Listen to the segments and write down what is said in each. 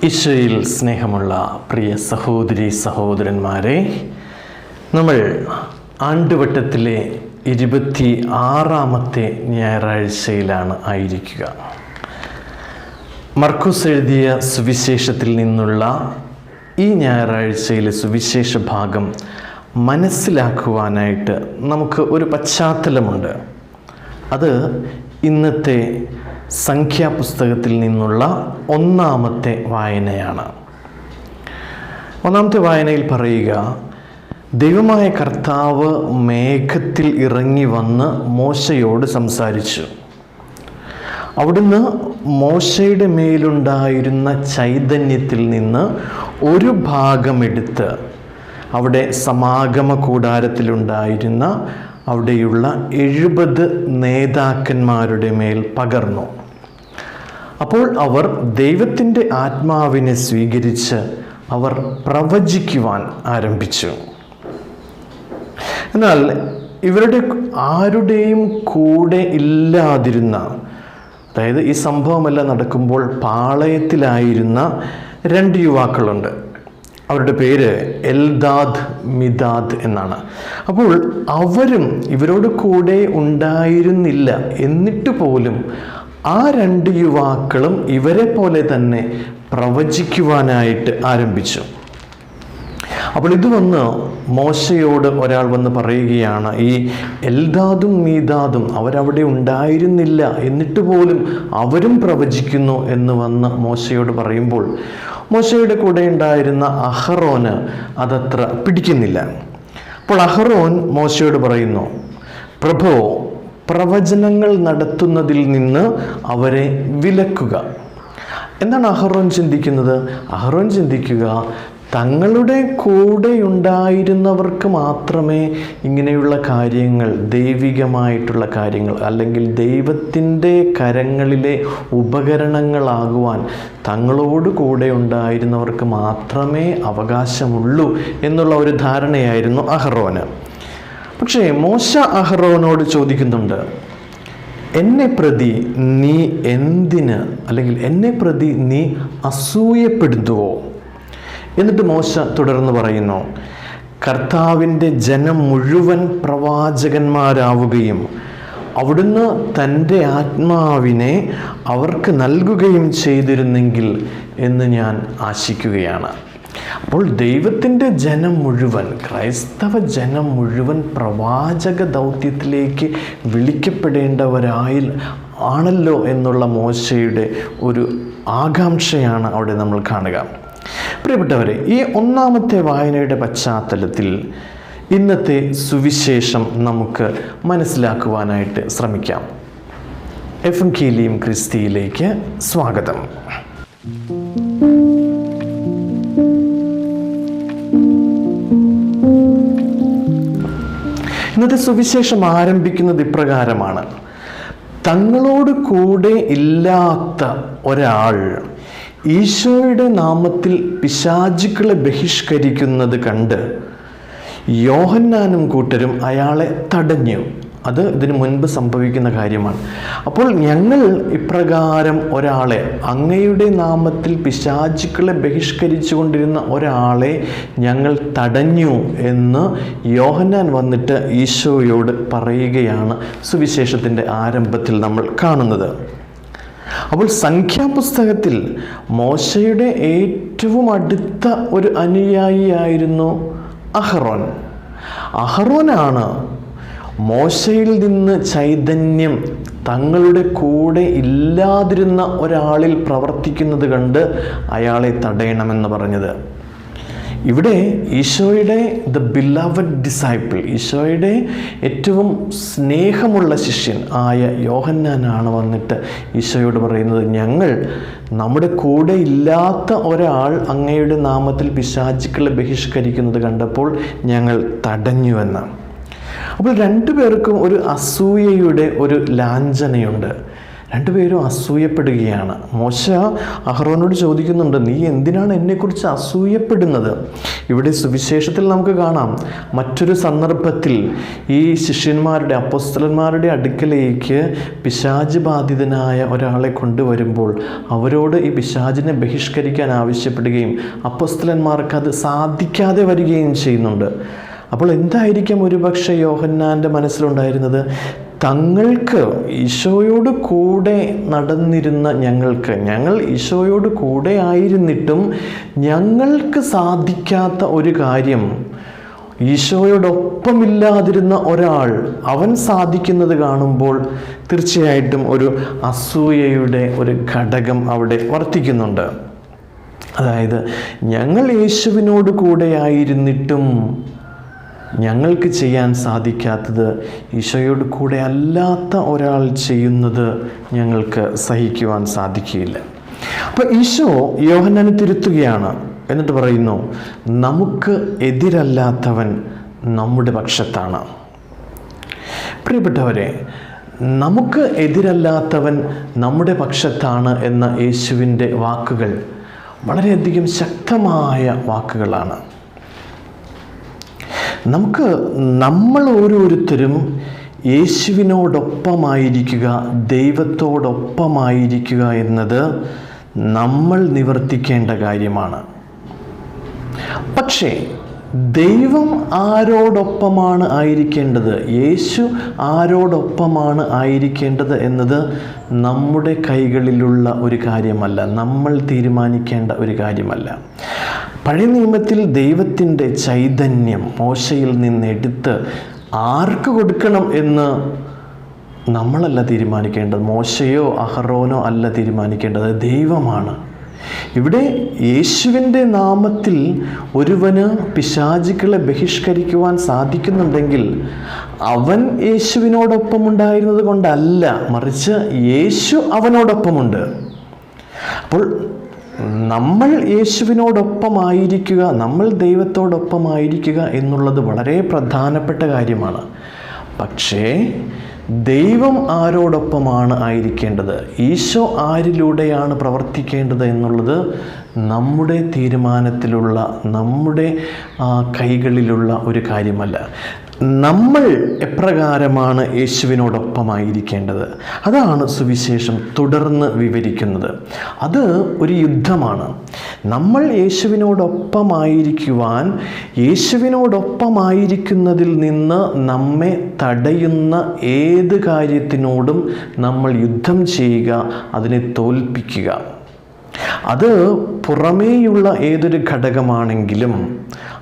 ഈശോയിൽ സ്നേഹമുള്ള പ്രിയ സഹോദരി സഹോദരന്മാരെ, നമ്മൾ ആണ്ടുവട്ടത്തിലെ 26ാമത്തെ ഞായറാഴ്ചയിലാണ് ആയിരിക്കുക. മർക്കോസ് എഴുതിയ സുവിശേഷത്തിൽ നിന്നുള്ള ഈ ഞായറാഴ്ചയിലെ സുവിശേഷ ഭാഗം മനസ്സിലാക്കുവാനായിട്ട് നമുക്ക് ഒരു പശ്ചാത്തലമുണ്ട്. അത് ഇന്നത്തെ സംഖ്യാപുസ്തകത്തിൽ നിന്നുള്ള ഒന്നാമത്തെ വായനയാണ്. ഒന്നാമത്തെ വായനയിൽ പറയുക, ദൈവമായ കർത്താവ് മേഘത്തിൽ ഇറങ്ങി വന്ന് മോശയോട് സംസാരിച്ചു. അവിടുന്ന് മോശയുടെ മേലുണ്ടായിരുന്ന ചൈതന്യത്തിൽ നിന്ന് ഒരു ഭാഗമെടുത്ത് അവിടെ സമാഗമ കൂടാരത്തിലുണ്ടായിരുന്ന അവിടെയുള്ള 70 നേതാക്കന്മാരുടെ മേൽ പകർന്നു. അപ്പോൾ അവർ ദൈവത്തിൻ്റെ ആത്മാവിനെ സ്വീകരിച്ച് അവർ പ്രവചിക്കുവാൻ ആരംഭിച്ചു. എന്നാൽ ഇവരുടെ ആരുടെയും കൂടെ ഇല്ലാതിരുന്ന, അതായത് ഈ സംഭവമെല്ലാം നടക്കുമ്പോൾ പാളയത്തിലായിരുന്ന 2 യുവാക്കളുണ്ട്. അവരുടെ പേര് എൽദാദ്, മിദാദ് എന്നാണ്. അപ്പോൾ അവരും ഇവരോട് കൂടെ ഉണ്ടായിരുന്നില്ല. എന്നിട്ട് പോലും ആ 2 യുവാക്കളും ഇവരെ പോലെ തന്നെ പ്രവചിക്കുവാനായിട്ട് ആരംഭിച്ചു. അപ്പോൾ ഇത് വന്ന് മോശയോട് ഒരാൾ വന്ന് പറയുകയാണ്, ഈ എൽദാദും മീദാദും അവരവിടെ ഉണ്ടായിരുന്നില്ല, എന്നിട്ട് പോലും അവരും പ്രവചിക്കുന്നു എന്ന് വന്ന് മോശയോട് പറയുമ്പോൾ മോശയുടെ കൂടെ ഉണ്ടായിരുന്ന അഹറോന് അതത്ര പിടിക്കുന്നില്ല. അപ്പോൾ അഹറോൻ മോശയോട് പറയുന്നു, പ്രഭോ, പ്രവചനങ്ങൾ നടത്തുന്നതിൽ നിന്ന് അവരെ വിലക്കുക. എന്താണ് അഹറോൻ ചിന്തിക്കുന്നത്? അഹറോൻ ചിന്തിക്കുക, തങ്ങളുടെ കൂടെ ഉണ്ടായിരുന്നവർക്ക് മാത്രമേ ഇങ്ങനെയുള്ള കാര്യങ്ങൾ, ദൈവികമായിട്ടുള്ള കാര്യങ്ങൾ, അല്ലെങ്കിൽ ദൈവത്തിൻ്റെ കരങ്ങളിലെ ഉപകരണങ്ങളാകുവാൻ തങ്ങളോട് കൂടെ ഉണ്ടായിരുന്നവർക്ക് മാത്രമേ അവകാശമുള്ളൂ എന്നുള്ള ഒരു ധാരണയായിരുന്നു അഹറോന്. പക്ഷേ മോശ അഹറോനോട് ചോദിക്കുന്നുണ്ട്, എന്നെ പ്രതി നീ എന്തിന്, അല്ലെങ്കിൽ എന്നെ പ്രതി നീ അസൂയപ്പെടുത്തുവോ? എന്നിട്ട് മോശ തുടർന്ന് പറയുന്നു, കർത്താവിൻ്റെ ജനം മുഴുവൻ പ്രവാചകന്മാരാവുകയും അവിടുന്ന് തൻ്റെ ആത്മാവിനെ അവർക്ക് നൽകുകയും ചെയ്തിരുന്നെങ്കിൽ എന്ന് ഞാൻ ആശിക്കുകയാണ്. അപ്പോൾ ദൈവത്തിൻ്റെ ജനം മുഴുവൻ, ക്രൈസ്തവ ജനം മുഴുവൻ പ്രവാചക ദൗത്യത്തിലേക്ക് ആണല്ലോ എന്നുള്ള മോശയുടെ ഒരു ആകാംക്ഷയാണ് അവിടെ നമ്മൾ കാണുക. പ്രിയപ്പെട്ടവരെ, ഈ ഒന്നാമത്തെ വായനയുടെ പശ്ചാത്തലത്തിൽ ഇന്നത്തെ സുവിശേഷം നമുക്ക് മനസ്സിലാക്കുവാനായിട്ട് ശ്രമിക്കാം. എവങ്കേലിയം ക്രിസ്തിയിലേക്ക് സ്വാഗതം. ഇന്നത്തെ സുവിശേഷം ആരംഭിക്കുന്നത് ഇപ്രകാരമാണ്: തങ്ങളോട് കൂടെ ഇല്ലാത്ത ഒരാൾ ഈശോയുടെ നാമത്തിൽ പിശാചുക്കളെ ബഹിഷ്കരിക്കുന്നത് കണ്ട് യോഹന്നാനും കൂട്ടരും അയാളെ തടഞ്ഞു. അത് ഇതിനു മുൻപ് സംഭവിക്കുന്ന കാര്യമാണ്. അപ്പോൾ ഞങ്ങൾ ഇപ്രകാരം ഒരാളെ, അങ്ങയുടെ നാമത്തിൽ പിശാചുക്കളെ ബഹിഷ്കരിച്ചു കൊണ്ടിരുന്ന ഒരാളെ ഞങ്ങൾ തടഞ്ഞു എന്ന് യോഹന്നാൻ വന്നിട്ട് ഈശോയോട് പറയുകയാണ് സുവിശേഷത്തിൻ്റെ ആരംഭത്തിൽ നമ്മൾ കാണുന്നത്. അപ്പോൾ സംഖ്യാപുസ്തകത്തിൽ മോശയുടെ ഏറ്റവും അടുത്ത ഒരു അനുയായിയായിരുന്നു അഹറോൻ. അഹറോനാണ് മോശയിൽ നിന്ന് ചൈതന്യം തങ്ങളുടെ കൂടെ ഇല്ലാതിരുന്ന ഒരാളിൽ പ്രവർത്തിക്കുന്നത് കണ്ട് അയാളെ തടയണമെന്ന് പറഞ്ഞത്. ഇവിടെ ഈശോയുടെ ദ ബിലവഡ് ഡിസൈപ്പിൾ, ഈശോയുടെ ഏറ്റവും സ്നേഹമുള്ള ശിഷ്യൻ ആയ യോഹന്നാനാണ് വന്നിട്ട് ഈശോയോട് പറയുന്നത്, ഞങ്ങൾ നമ്മുടെ കൂടെ ഇല്ലാത്ത ഒരാൾ അങ്ങയുടെ നാമത്തിൽ പിശാചുക്കളെ ബഹിഷ്കരിക്കുന്നത് കണ്ടപ്പോൾ ഞങ്ങൾ തടഞ്ഞുവെന്ന്. അപ്പോൾ 2 പേർക്കും ഒരു അസൂയയുടെ ഒരു ലാഞ്ചനയുണ്ട്. രണ്ടുപേരും അസൂയപ്പെടുകയാണ്. മോശ അഹ്റോനോട് ചോദിക്കുന്നുണ്ട്, നീ എന്തിനാണ് എന്നെക്കുറിച്ച് അസൂയപ്പെടുന്നത്? ഇവിടെ സുവിശേഷത്തിൽ നമുക്ക് കാണാം, മറ്റൊരു സന്ദർഭത്തിൽ ഈ ശിഷ്യന്മാരുടെ അപ്പോസ്തലന്മാരുടെ അടുക്കലേക്ക് പിശാച് ബാധിതനായ ഒരാളെ കൊണ്ടുവരുമ്പോൾ അവരോട് ഈ പിശാചിനെ ബഹിഷ്കരിക്കാൻ ആവശ്യപ്പെടുകയും അപ്പോസ്തലന്മാർക്ക് അത് സാധിക്കാതെ വരികയും ചെയ്യുന്നുണ്ട്. അപ്പോൾ എന്തായിരിക്കും ഒരുപക്ഷെ യോഹന്നാൻ്റെ മനസ്സിലുണ്ടായിരുന്നത്? തങ്ങൾക്ക് ഈശോയോട് കൂടെ നടന്നിരുന്ന ഞങ്ങൾ ഈശോയോട് കൂടെ ആയിരുന്നിട്ടും ഞങ്ങൾക്ക് സാധിക്കാത്ത ഒരു കാര്യം ഈശോയോടൊപ്പമില്ലാതിരുന്ന ഒരാൾ അവൻ സാധിക്കുന്നത് കാണുമ്പോൾ തീർച്ചയായിട്ടും ഒരു അസൂയയുടെ ഒരു ഘടകം അവിടെ വർത്തിക്കുന്നുണ്ട്. അതായത് ഞങ്ങൾ യേശുവിനോട് കൂടെ ആയിരുന്നിട്ടും ഞങ്ങൾക്ക് ചെയ്യാൻ സാധിക്കാത്തത് ഈശോയോട് കൂടെ അല്ലാത്ത ഒരാൾ ചെയ്യുന്നത് ഞങ്ങൾക്ക് സഹിക്കുവാൻ സാധിക്കുകയില്ല. അപ്പോൾ ഈശോ യോഹന്നാനെ തിരുത്തുകയാണ്. എന്നിട്ട് പറയുന്നു, നമുക്ക് എതിരല്ലാത്തവൻ നമ്മുടെ പക്ഷത്താണ്. പ്രിയപ്പെട്ടവരെ, നമുക്ക് എതിരല്ലാത്തവൻ നമ്മുടെ പക്ഷത്താണ് എന്ന യേശുവിൻ്റെ വാക്കുകൾ വളരെയധികം ശക്തമായ വാക്കുകളാണ്. നമ്മൾ ഓരോരുത്തരും യേശുവിനോടൊപ്പമായിരിക്കുക, ദൈവത്തോടൊപ്പമായിരിക്കുക എന്നത് നമ്മൾ നിവർത്തിക്കേണ്ട കാര്യമാണ്. പക്ഷേ ദൈവം ആരോടൊപ്പമാണ് ആയിരിക്കേണ്ടത്, യേശു ആരോടൊപ്പമാണ് ആയിരിക്കേണ്ടത് എന്നത് നമ്മുടെ കൈകളിലുള്ള ഒരു കാര്യമല്ല, നമ്മൾ തീരുമാനിക്കേണ്ട ഒരു കാര്യമല്ല. പഴയ നിയമത്തിൽ ദൈവത്തിൻ്റെ ചൈതന്യം മോശയിൽ നിന്നെടുത്ത് ആർക്ക് കൊടുക്കണം എന്ന് നമ്മളല്ല തീരുമാനിക്കേണ്ടത്, മോശയോ അഹറോനോ അല്ല തീരുമാനിക്കേണ്ടത്, ദൈവമാണ്. ഇവിടെ യേശുവിൻ്റെ നാമത്തിൽ ഒരുവന് പിശാചുക്കളെ ബഹിഷ്കരിക്കുവാൻ സാധിക്കുന്നുണ്ടെങ്കിൽ അവൻ യേശുവിനോടൊപ്പം ഉണ്ടായിരുന്നത് കൊണ്ടല്ല, മറിച്ച് യേശു അവനോടൊപ്പമുണ്ട്. അപ്പോൾ നമ്മൾ യേശുവിനോടൊപ്പമായിരിക്കുക, നമ്മൾ ദൈവത്തോടൊപ്പമായിരിക്കുക എന്നുള്ളത് വളരെ പ്രധാനപ്പെട്ട കാര്യമാണ്. പക്ഷേ ദൈവം ആരോടൊപ്പമാണ് ആയിരിക്കേണ്ടത്, ഈശോ ആരിലൂടെയാണ് പ്രവർത്തിക്കേണ്ടത് എന്നുള്ളത് നമ്മുടെ തീരുമാനത്തിലുള്ള, നമ്മുടെ കൈകളിലുള്ള ഒരു കാര്യമല്ല. നമ്മൾ എപ്രകാരമാണ് യേശുവിനോടൊപ്പമായിരിക്കേണ്ടത് അതാണ് സുവിശേഷം തുടർന്ന് വിവരിക്കുന്നത്. അത് ഒരു യുദ്ധമാണ്. നമ്മൾ യേശുവിനോടൊപ്പമായിരിക്കുവാൻ, യേശുവിനോടൊപ്പമായിരിക്കുന്നതിൽ നിന്ന് നമ്മെ തടയുന്ന ഏത് കാര്യത്തിനോടും നമ്മൾ യുദ്ധം ചെയ്യുക, അതിനെ തോൽപ്പിക്കുക. അത് പുറമേയുള്ള ഏതൊരു ഘടകമാണെങ്കിലും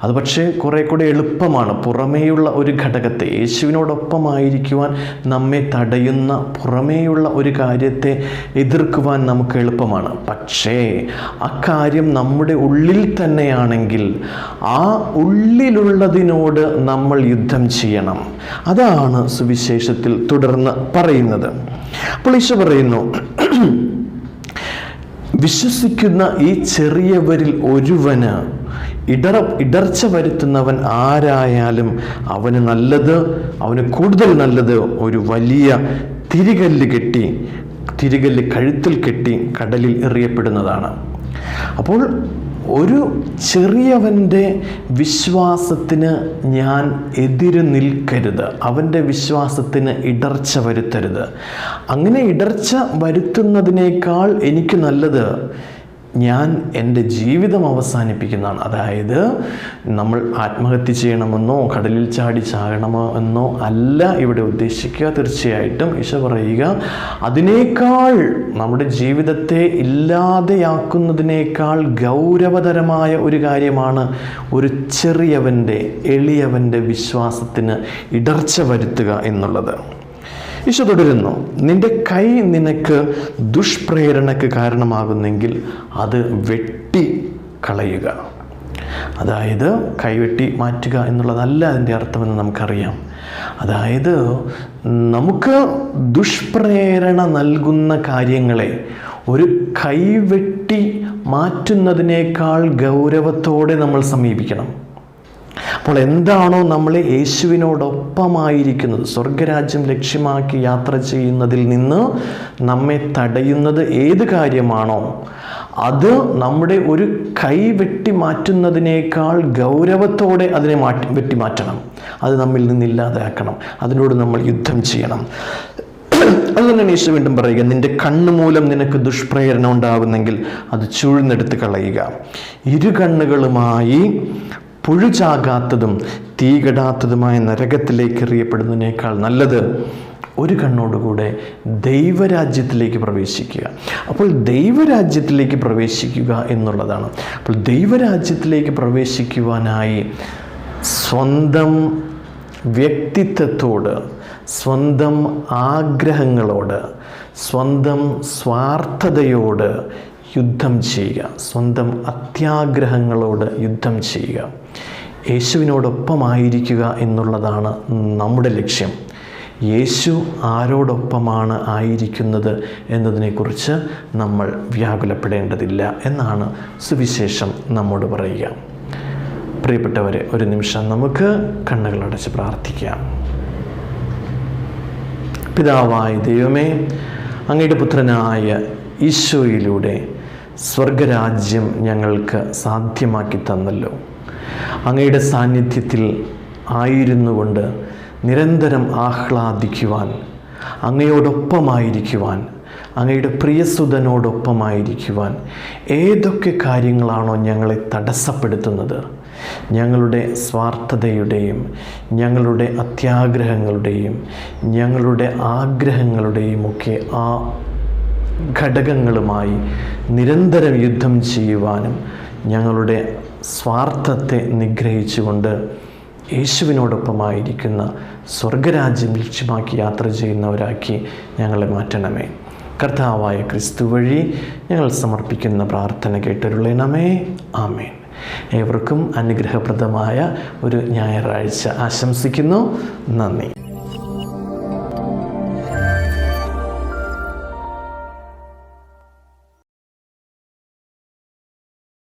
അത് പക്ഷേ കുറേ കൂടെ എളുപ്പമാണ്. പുറമേയുള്ള ഒരു ഘടകത്തെ, യേശുവിനോടൊപ്പമായിരിക്കുവാൻ നമ്മെ തടയുന്ന പുറമേയുള്ള ഒരു കാര്യത്തെ എതിർക്കുവാൻ നമുക്ക് എളുപ്പമാണ്. പക്ഷേ അക്കാര്യം നമ്മുടെ ഉള്ളിൽ തന്നെയാണെങ്കിൽ ആ ഉള്ളിലുള്ളതിനോട് നമ്മൾ യുദ്ധം ചെയ്യണം. അതാണ് സുവിശേഷത്തിൽ തുടർന്ന് പറയുന്നത്. അപ്പോൾ ഈശോ പറയുന്നു, വിശ്വസിക്കുന്ന ഈ ചെറിയവരിൽ ഒരുവന് ഇടർച്ച വരുത്തുന്നവൻ ആരായാലും അവന് കൂടുതൽ നല്ലത് ഒരു വലിയ തിരികല്ല് കഴുത്തിൽ കെട്ടി കടലിൽ എറിയപ്പെടുന്നതാണ്. അപ്പോൾ ഒരു ചെറിയവൻ്റെ വിശ്വാസത്തിന് ഞാൻ എതിര് നിൽക്കരുത്, അവൻ്റെ വിശ്വാസത്തിന് ഇടർച്ച വരുത്തരുത്. അങ്ങനെ ഇടർച്ച വരുത്തുന്നതിനേക്കാൾ എനിക്ക് നല്ലത് ഞാൻ എൻ്റെ ജീവിതം അവസാനിപ്പിക്കുന്നതാണ്. അതായത് നമ്മൾ ആത്മഹത്യ ചെയ്യണമെന്നോ കടലിൽ ചാടി ചാകണമോ എന്നോ അല്ല ഇവിടെ ഉദ്ദേശിക്കുക. തീർച്ചയായിട്ടും ഈശോ പറയുക, അതിനേക്കാൾ നമ്മുടെ ജീവിതത്തെ ഇല്ലാതെയാക്കുന്നതിനേക്കാൾ ഗൗരവതരമായ ഒരു കാര്യമാണ് ഒരു എളിയവൻ്റെ വിശ്വാസത്തിന് ഇടർച്ച വരുത്തുക എന്നുള്ളത്. ഈശോ തുടരുന്നു, നിന്റെ കൈ നിനക്ക് ദുഷ്പ്രേരണയ്ക്ക് കാരണമാകുന്നെങ്കിൽ അത് വെട്ടി കളയുക. അതായത് കൈവെട്ടി മാറ്റുക എന്നുള്ളതല്ല അതിൻ്റെ അർത്ഥമെന്ന് നമുക്കറിയാം. അതായത് നമുക്ക് ദുഷ്പ്രേരണ നൽകുന്ന കാര്യങ്ങളെ ഒരു കൈവെട്ടി മാറ്റുന്നതിനേക്കാൾ ഗൗരവത്തോടെ നമ്മൾ സമീപിക്കണം. അപ്പോൾ എന്താണോ നമ്മൾ യേശുവിനോടൊപ്പമായിരിക്കുന്നത്, സ്വർഗരാജ്യം ലക്ഷ്യമാക്കി യാത്ര ചെയ്യുന്നതിൽ നിന്ന് നമ്മെ തടയുന്നത് ഏത് കാര്യമാണോ, അത് നമ്മുടെ ഒരു കൈ വെട്ടി മാറ്റുന്നതിനേക്കാൾ ഗൗരവത്തോടെ അതിനെ വെട്ടിമാറ്റണം. അത് നമ്മിൽ നിന്നില്ലാതാക്കണം. അതിനോട് നമ്മൾ യുദ്ധം ചെയ്യണം. അതുതന്നെയാണ് യേശു വീണ്ടും പറയുക, നിന്റെ കണ്ണുമൂലം നിനക്ക് ദുഷ്പ്രേരണ ഉണ്ടാകുന്നെങ്കിൽ അത് ചൂഴ്ന്നെടുത്ത് കളയുക. ഇരുകണ്ണുകളുമായി പുഴുചാകാത്തതും തീകെടാത്തതുമായ നരകത്തിലേക്ക് എറിയപ്പെടുന്നതിനേക്കാൾ നല്ലത് ഒരു കണ്ണോടുകൂടെ ദൈവരാജ്യത്തിലേക്ക് പ്രവേശിക്കുക. അപ്പോൾ ദൈവരാജ്യത്തിലേക്ക് പ്രവേശിക്കുക എന്നുള്ളതാണ്. അപ്പോൾ ദൈവരാജ്യത്തിലേക്ക് പ്രവേശിക്കുവാനായി സ്വന്തം വ്യക്തിത്വത്തോട്, സ്വന്തം ആഗ്രഹങ്ങളോട്, സ്വന്തം സ്വാർത്ഥതയോട് യുദ്ധം ചെയ്യുക, സ്വന്തം അത്യാഗ്രഹങ്ങളോട് യുദ്ധം ചെയ്യുക. യേശുവിനോടൊപ്പമായിരിക്കുക എന്നുള്ളതാണ് നമ്മുടെ ലക്ഷ്യം. യേശു ആരോടൊപ്പമാണ് ആയിരിക്കുന്നത് എന്നതിനെക്കുറിച്ച് നമ്മൾ വ്യാകുലപ്പെടേണ്ടതില്ല എന്നാണ് സുവിശേഷം നമ്മോട് പറയുക. പ്രിയപ്പെട്ടവരെ, ഒരു നിമിഷം നമുക്ക് കണ്ണുകളടച്ച് പ്രാർത്ഥിക്കാം. പിതാവായ ദൈവമേ, അങ്ങയുടെ പുത്രനായ ഈശോയിലൂടെ സ്വർഗരാജ്യം ഞങ്ങൾക്ക് സാധ്യമാക്കി തന്നല്ലോ. അങ്ങയുടെ സാന്നിധ്യത്തിൽ ആയിരുന്നു കൊണ്ട് നിരന്തരം ആഹ്ലാദിക്കുവാൻ, അങ്ങയോടൊപ്പമായിരിക്കുവാൻ, അങ്ങയുടെ പ്രിയസുതനോടൊപ്പമായിരിക്കുവാൻ ഏതൊക്കെ കാര്യങ്ങളാണോ ഞങ്ങളെ തടസ്സപ്പെടുത്തുന്നത്, ഞങ്ങളുടെ സ്വാർത്ഥതയുടെയും ഞങ്ങളുടെ അത്യാഗ്രഹങ്ങളുടെയും ഞങ്ങളുടെ ആഗ്രഹങ്ങളുടെയും ഒക്കെ ആ ഘടകങ്ങളുമായി നിരന്തരം യുദ്ധം ചെയ്യുവാനും ഞങ്ങളുടെ സ്വാർത്ഥത്തെ നിഗ്രഹിച്ചുകൊണ്ട് യേശുവിനോടൊപ്പമായിരിക്കുന്ന സ്വർഗരാജ്യം ലക്ഷ്യമാക്കി യാത്ര ചെയ്യുന്നവരാക്കി ഞങ്ങളെ മാറ്റണമേ. കർത്താവായ ക്രിസ്തു വഴി ഞങ്ങൾ സമർപ്പിക്കുന്ന പ്രാർത്ഥന കേട്ടരുളണമേ. ആമേൻ. ഏവർക്കും അനുഗ്രഹപ്രദമായ ഒരു ഞായറാഴ്ച ആശംസിക്കുന്നു. നന്ദി.